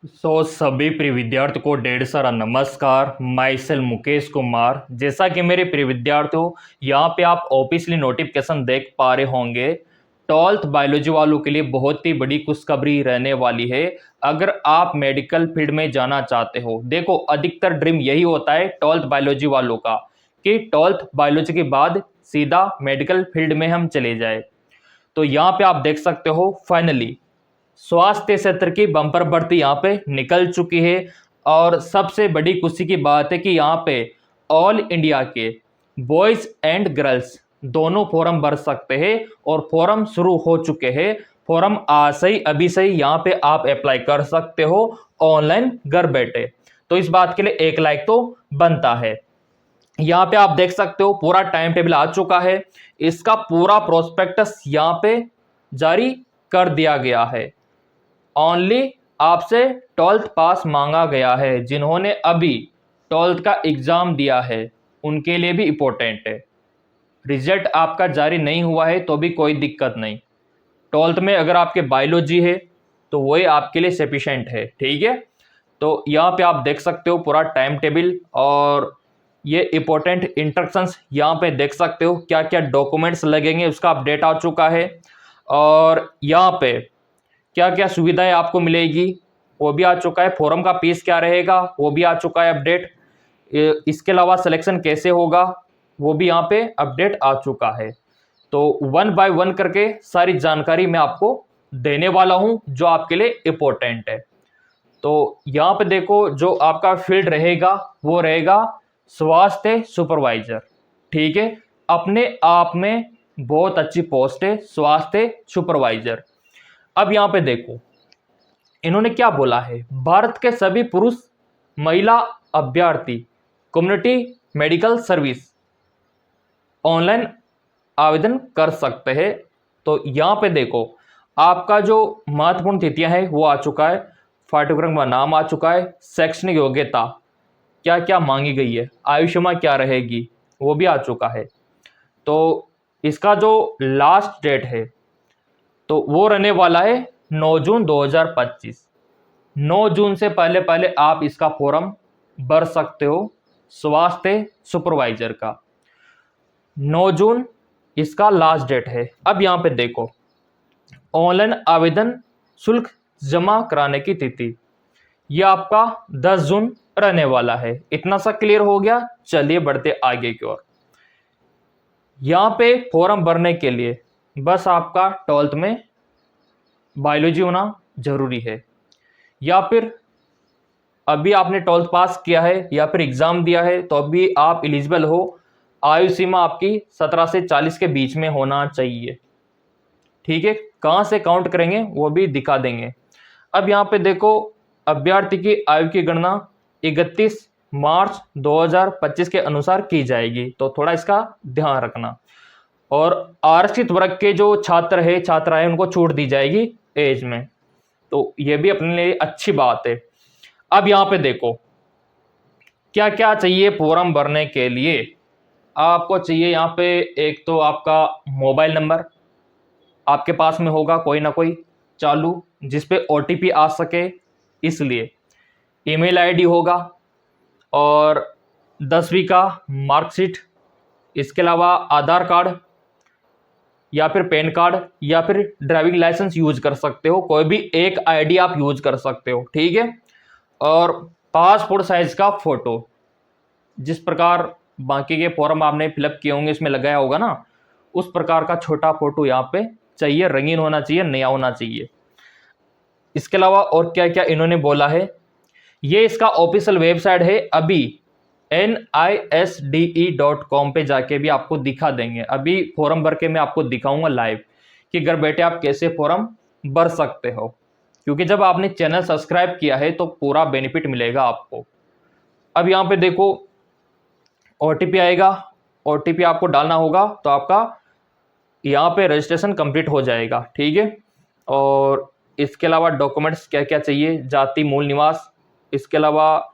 सभी प्रिय विद्यार्थियों को ढेर सारा नमस्कार। माई सेल मुकेश कुमार। जैसा कि मेरे प्रिय विद्यार्थियों, यहाँ पे आप ऑफिशियली नोटिफिकेशन देख पा रहे होंगे। 12th बायोलॉजी वालों के लिए बहुत ही बड़ी खुशखबरी रहने वाली है। अगर आप मेडिकल फील्ड में जाना चाहते हो, देखो अधिकतर ड्रीम यही होता है 12th बायोलॉजी वालों का कि 12th बायोलॉजी के बाद सीधा मेडिकल फील्ड में हम चले जाए। तो यहाँ पे आप देख सकते हो फाइनली स्वास्थ्य क्षेत्र की बम्पर भर्ती यहाँ पे निकल चुकी है। और सबसे बड़ी खुशी की बात है कि यहाँ पे ऑल इंडिया के बॉयज एंड गर्ल्स दोनों फॉर्म भर सकते हैं और फॉर्म शुरू हो चुके हैं। फॉर्म आज से ही अभी से ही यहाँ पे आप अप्लाई कर सकते हो ऑनलाइन घर बैठे। तो इस बात के लिए एक लाइक तो बनता है। यहाँ पे आप देख सकते हो पूरा टाइम टेबल आ चुका है। इसका पूरा प्रोस्पेक्टस यहाँ पे जारी कर दिया गया है। ओनली आपसे 12th पास मांगा गया है। जिन्होंने अभी 12th का एग्जाम दिया है उनके लिए भी इम्पोर्टेंट है। रिजल्ट आपका जारी नहीं हुआ है तो भी कोई दिक्कत नहीं। 12th में अगर आपके बायोलॉजी है तो वही आपके लिए सफिशेंट है, ठीक है। तो यहाँ पे आप देख सकते हो पूरा टाइम टेबल और ये इम्पोर्टेंट इंस्ट्रक्शंस यहाँ पे देख सकते हो। क्या क्या डॉक्यूमेंट्स लगेंगे उसका अपडेट आ चुका है। और यहाँ पे क्या क्या सुविधाएं आपको मिलेगी वो भी आ चुका है। फॉर्म का फीस क्या रहेगा वो भी आ चुका है अपडेट। इसके अलावा सिलेक्शन कैसे होगा वो भी यहाँ पे अपडेट आ चुका है। तो 1 बाय 1 करके सारी जानकारी मैं आपको देने वाला हूं जो आपके लिए इम्पोर्टेंट है। तो यहाँ पे देखो जो आपका फील्ड रहेगा वो रहेगा स्वास्थ्य सुपरवाइजर, ठीक है। अपने आप में बहुत अच्छी पोस्ट है स्वास्थ्य सुपरवाइजर। अब यहाँ पे देखो इन्होंने क्या बोला है। भारत के सभी पुरुष महिला अभ्यर्थी कम्युनिटी मेडिकल सर्विस ऑनलाइन आवेदन कर सकते हैं। तो यहाँ पे देखो आपका जो महत्वपूर्ण तिथियां है वो आ चुका है। पाठ्यक्रम का नाम आ चुका है। शैक्षणिक योग्यता क्या क्या मांगी गई है, आयु सीमा क्या रहेगी वो भी आ चुका है। तो इसका जो लास्ट डेट है तो वो रहने वाला है 9 जून 2025। 9 जून से पहले पहले आप इसका फॉर्म भर सकते हो स्वास्थ्य सुपरवाइजर का। 9 जून इसका लास्ट डेट है। अब यहाँ पे देखो ऑनलाइन आवेदन शुल्क जमा कराने की तिथि ये आपका 10 जून रहने वाला है। इतना सा क्लियर हो गया। चलिए बढ़ते आगे की ओर। यहाँ पे फॉर्म भरने के लिए बस आपका 12th में बायोलॉजी होना जरूरी है, या फिर अभी आपने 12th पास किया है या फिर एग्जाम दिया है तो अभी आप एलिजिबल हो। आयु सीमा आपकी 17 से 40 के बीच में होना चाहिए, ठीक है। कहाँ से काउंट करेंगे वो भी दिखा देंगे। अब यहाँ पे देखो अभ्यर्थी की आयु की गणना 31 मार्च 2025 के अनुसार की जाएगी, तो थोड़ा इसका ध्यान रखना। और आरक्षित वर्ग के जो छात्र है छात्राएं उनको छूट दी जाएगी एज में, तो ये भी अपने लिए अच्छी बात है। अब यहाँ पे देखो क्या क्या चाहिए फॉर्म भरने के लिए। आपको चाहिए यहाँ पे एक तो आपका मोबाइल नंबर आपके पास में होगा कोई ना कोई चालू जिसपे OTP आ सके, इसलिए ईमेल आईडी होगा और 10वीं का मार्कशीट। इसके अलावा आधार कार्ड या फिर पैन कार्ड या फिर ड्राइविंग लाइसेंस यूज कर सकते हो। कोई भी एक आईडी आप यूज कर सकते हो, ठीक है। और पासपोर्ट साइज का फोटो, जिस प्रकार बाकी के फॉर्म आपने फिलअप किए होंगे इसमें लगाया होगा ना, उस प्रकार का छोटा फोटो यहाँ पे चाहिए। रंगीन होना चाहिए, नया होना चाहिए। इसके अलावा और क्या क्या इन्होंने बोला है, ये इसका ऑफिशियल वेबसाइट है। अभी nisde.com पे जाके भी आपको दिखा देंगे। अभी फॉर्म भर के मैं आपको दिखाऊंगा लाइव कि घर बैठे आप कैसे फॉर्म भर सकते हो, क्योंकि जब आपने चैनल सब्सक्राइब किया है तो पूरा बेनिफिट मिलेगा आपको। अब यहाँ पे देखो OTP आएगा, OTP आपको डालना होगा तो आपका यहाँ पे रजिस्ट्रेशन कंप्लीट हो जाएगा, ठीक है। और इसके अलावा डॉक्यूमेंट्स क्या क्या चाहिए, जाति मूल निवास, इसके अलावा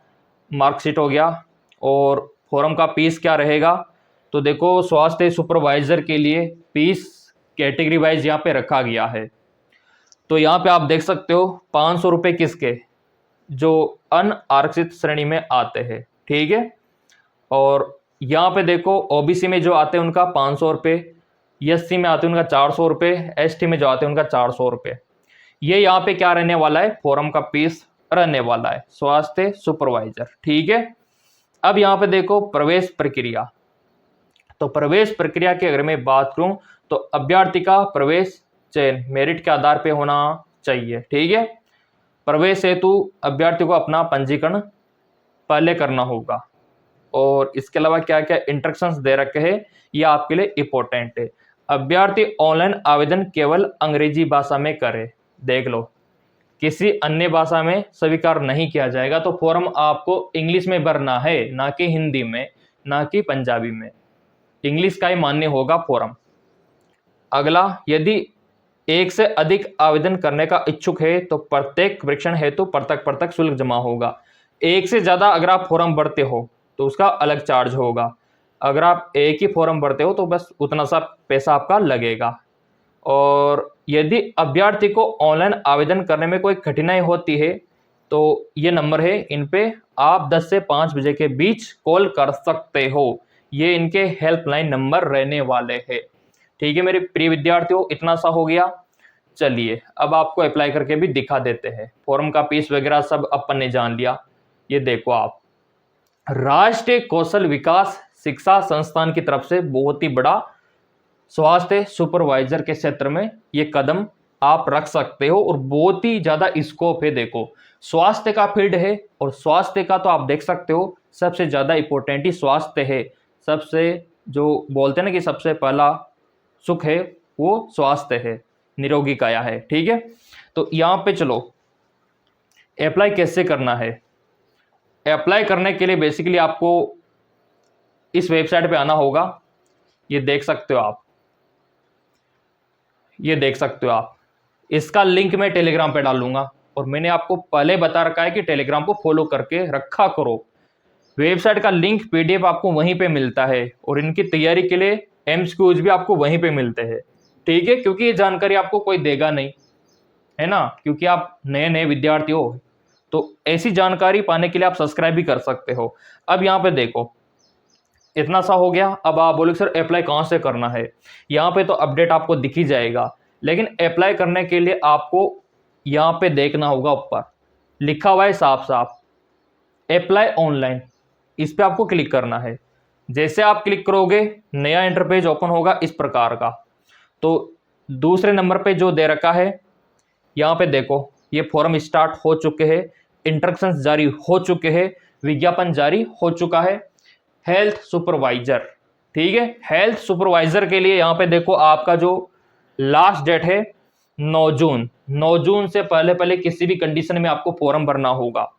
मार्कशीट हो गया। और फॉर्म का फीस क्या रहेगा, तो देखो स्वास्थ्य सुपरवाइजर के लिए फीस कैटेगरी वाइज यहाँ पे रखा गया है। तो यहाँ पे आप देख सकते हो 500 रुपये किसके, जो अनारक्षित श्रेणी में आते हैं, ठीक है। और यहाँ पे देखो ओबीसी में जो आते हैं उनका 500 रुपये, एससी में आते हैं उनका 400 रुपये, एसटी में जो आते हैं उनका 400 रुपये। ये यहाँ पे क्या रहने वाला है, फोरम का फीस रहने वाला है, स्वास्थ्य सुपरवाइजर, ठीक है। अब यहाँ पे देखो प्रवेश प्रक्रिया। तो प्रवेश प्रक्रिया की अगर मैं बात करूं तो अभ्यर्थी का प्रवेश चयन मेरिट के आधार पे होना चाहिए, ठीक है। प्रवेश हेतु अभ्यर्थी को अपना पंजीकरण पहले करना होगा। और इसके अलावा क्या क्या इंस्ट्रक्शंस दे रखे हैं ये आपके लिए इंपॉर्टेंट है। अभ्यर्थी ऑनलाइन आवेदन केवल अंग्रेजी भाषा में करे, देख लो, किसी अन्य भाषा में स्वीकार नहीं किया जाएगा। तो फॉर्म आपको इंग्लिश में भरना है, ना कि हिंदी में, ना कि पंजाबी में, इंग्लिश का ही मान्य होगा फॉर्म। अगला, यदि एक से अधिक आवेदन करने का इच्छुक है तो प्रत्येक परीक्षण हेतु पृथक पृथक शुल्क जमा होगा। एक से ज्यादा अगर आप फॉर्म भरते हो तो उसका अलग चार्ज होगा। अगर आप एक ही फॉर्म भरते हो तो बस उतना सा पैसा आपका लगेगा। और यदि अभ्यर्थी को ऑनलाइन आवेदन करने में कोई कठिनाई होती है तो ये नंबर है, इन पे आप 10 से 5 बजे के बीच कॉल कर सकते हो। ये इनके हेल्पलाइन नंबर रहने वाले हैं, ठीक है मेरे प्रिय विद्यार्थियों। इतना सा हो गया। चलिए अब आपको अप्लाई करके भी दिखा देते हैं। फॉर्म का फीस वगैरह सब अपन ने जान लिया। ये देखो आप, राष्ट्रीय कौशल विकास शिक्षा संस्थान की तरफ से बहुत ही बड़ा स्वास्थ्य सुपरवाइजर के क्षेत्र में ये कदम आप रख सकते हो और बहुत ही ज्यादा स्कोप है। देखो स्वास्थ्य का फील्ड है और स्वास्थ्य का तो आप देख सकते हो सबसे ज्यादा इंपॉर्टेंट ही स्वास्थ्य है। सबसे जो बोलते हैं ना कि सबसे पहला सुख है वो स्वास्थ्य है, निरोगी काया है, ठीक है। तो यहाँ पे चलो अप्लाई कैसे करना है। अप्लाई करने के लिए बेसिकली आपको इस वेबसाइट पे आना होगा। ये देख सकते हो आप, ये देख सकते हो आप। इसका लिंक मैं टेलीग्राम पे डालूंगा और मैंने आपको पहले बता रखा है कि टेलीग्राम को फॉलो करके रखा करो। वेबसाइट का लिंक पीडीएफ आपको वहीं पे मिलता है और इनकी तैयारी के लिए एमसीक्यूज भी आपको वहीं पे मिलते हैं, ठीक है। क्योंकि ये जानकारी आपको कोई देगा नहीं, है ना, क्योंकि आप नए नए विद्यार्थी हो। तो ऐसी जानकारी पाने के लिए आप सब्सक्राइब भी कर सकते हो। अब यहाँ पे देखो इतना सा हो गया। अब आप बोलोगे सर अप्लाई कहाँ से करना है। यहाँ पे तो अपडेट आपको दिख ही जाएगा, लेकिन अप्लाई करने के लिए आपको यहाँ पे देखना होगा, ऊपर लिखा हुआ है साफ साफ अप्लाई ऑनलाइन, इस पे आपको क्लिक करना है। जैसे आप क्लिक करोगे नया इंटरपेज ओपन होगा इस प्रकार का। तो दूसरे नंबर पे जो दे रखा है यहाँ पे देखो ये फॉर्म स्टार्ट हो चुके हैं, इंस्ट्रक्शंस जारी हो चुके हैं, विज्ञापन जारी हो चुका है। हेल्थ सुपरवाइजर, ठीक है, हेल्थ सुपरवाइजर के लिए यहाँ पे देखो आपका जो लास्ट डेट है 9 जून। 9 जून से पहले पहले किसी भी कंडीशन में आपको फॉर्म भरना होगा।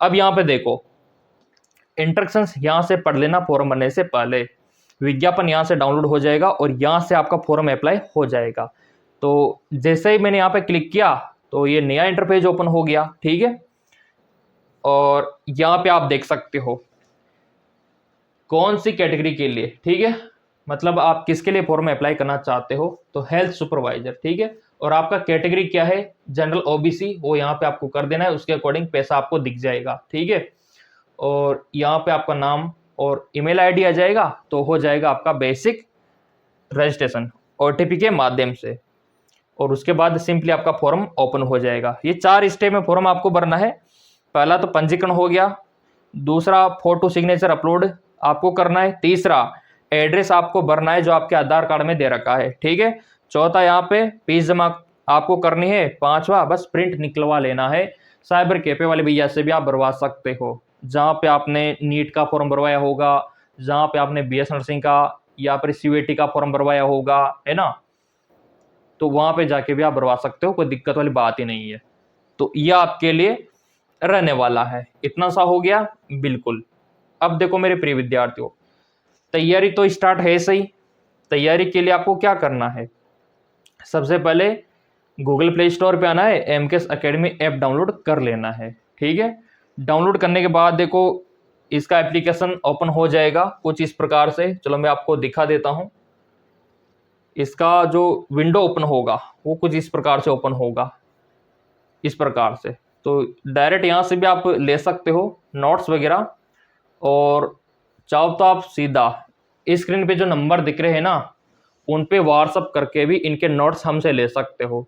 अब यहाँ पे देखो इंस्ट्रक्शंस यहाँ से पढ़ लेना फॉर्म भरने से पहले। विज्ञापन यहाँ से डाउनलोड हो जाएगा और यहाँ से आपका फॉर्म अप्लाई हो जाएगा। तो जैसे ही मैंने यहाँ पे क्लिक किया तो ये नया इंटरपेज ओपन हो गया, ठीक है। और यहाँ पे आप देख सकते हो कौन सी कैटेगरी के लिए, ठीक है, मतलब आप किसके लिए फॉर्म अप्लाई करना चाहते हो। तो हेल्थ सुपरवाइजर, ठीक है। और आपका कैटेगरी क्या है, जनरल ओबीसी, वो यहाँ पे आपको कर देना है, उसके अकॉर्डिंग पैसा आपको दिख जाएगा, ठीक है। और यहाँ पे आपका नाम और ईमेल आईडी आ जाएगा, तो हो जाएगा आपका बेसिक रजिस्ट्रेशन ओटीपी के माध्यम से। और उसके बाद सिंपली आपका फॉर्म ओपन हो जाएगा। ये 4 स्टेप में फॉर्म आपको भरना है। पहला तो पंजीकरण हो गया, दूसरा फोटो सिग्नेचर अपलोड आपको करना है, तीसरा एड्रेस आपको भरना है जो आपके आधार कार्ड में दे रखा है, ठीक है। चौथा यहाँ पे फीस जमा आपको करनी है। पांचवा बस प्रिंट निकलवा लेना है। साइबर कैफे वाले भैया से भी आप भरवा सकते हो, जहाँ पे आपने नीट का फॉर्म भरवाया होगा, जहाँ पे आपने बीएस नर्सिंग का या फिर सीयूईटी का फॉर्म भरवाया होगा, है ना, तो वहाँ पे जाके भी आप भरवा सकते हो, कोई दिक्कत वाली बात ही नहीं है। तो यह आपके लिए रहने वाला है। इतना सा हो गया, बिल्कुल। अब देखो मेरे प्रिय विद्यार्थियों, तैयारी तो स्टार्ट है सही। तैयारी के लिए आपको क्या करना है, सबसे पहले गूगल प्ले स्टोर पे आना है, एमकेएस एकेडमी ऐप डाउनलोड कर लेना है, ठीक है। डाउनलोड करने के बाद देखो इसका एप्लीकेशन ओपन हो जाएगा कुछ इस प्रकार से। चलो मैं आपको दिखा देता हूँ। इसका जो विंडो ओपन होगा वो कुछ इस प्रकार से ओपन होगा, इस प्रकार से, तो डायरेक्ट यहाँ से भी आप ले सकते हो नोट्स वगैरह, और चाहो तो आप सीधा स्क्रीन पे जो नंबर दिख रहे हैं ना, उन पे व्हाट्सअप करके भी इनके नोट्स हमसे ले सकते हो,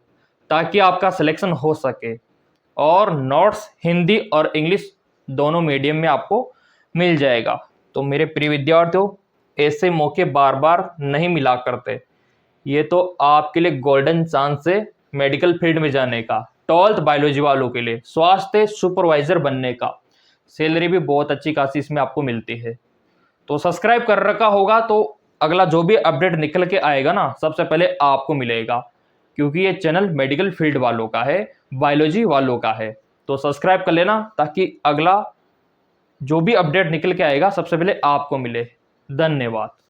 ताकि आपका सिलेक्शन हो सके। और नोट्स हिंदी और इंग्लिश दोनों मीडियम में आपको मिल जाएगा। तो मेरे प्रिय विद्यार्थियों, ऐसे मौके बार बार नहीं मिला करते। ये तो आपके लिए गोल्डन चांस है मेडिकल फील्ड में जाने का, 12th बायोलॉजी वालों के लिए स्वास्थ्य सुपरवाइजर बनने का। सैलरी भी बहुत अच्छी खासी इसमें आपको मिलती है। तो सब्सक्राइब कर रखा होगा तो अगला जो भी अपडेट निकल के आएगा ना, सबसे पहले आपको मिलेगा, क्योंकि ये चैनल मेडिकल फील्ड वालों का है, बायोलॉजी वालों का है। तो सब्सक्राइब कर लेना ताकि अगला जो भी अपडेट निकल के आएगा सबसे पहले आपको मिले। धन्यवाद।